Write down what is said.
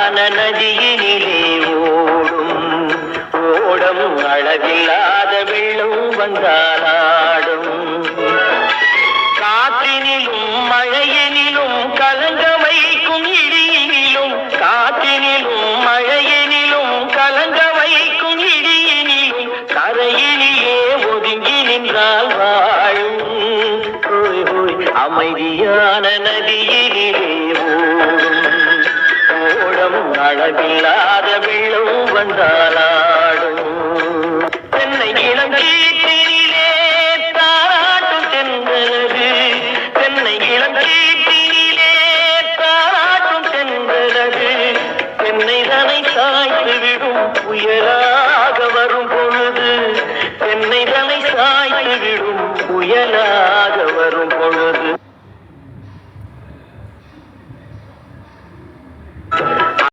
நதியினிலே ஓடும் ஓடம் அளவில்லாத வெள்ளம் வந்தாலாடும் காற்றினிலும் மழையினிலும் கலங்க வைக்கும் இடியினிலும் காற்றினிலும் மழையினிலும் கலங்க வைக்கும் இடியினிலும் கரையிலேயே ஒதுங்கி நின்றால் வாழும் அமைதியான நதியினிலே ஓடும் அளவில்லாத வெள்ளம் வந்தாலாடும் தென்னை இளங்கீட்டினிலே தாராட்டும் தென்றலது தென்னை இளங்கீட்டினிலே தாராட்டும் தென்றலது தென்னை தனை சாய்த்து விடும் புயலாக வரும் பொழுது தென்னை தனை சாய்த்து விடும் புயலாக வரும் பொழுது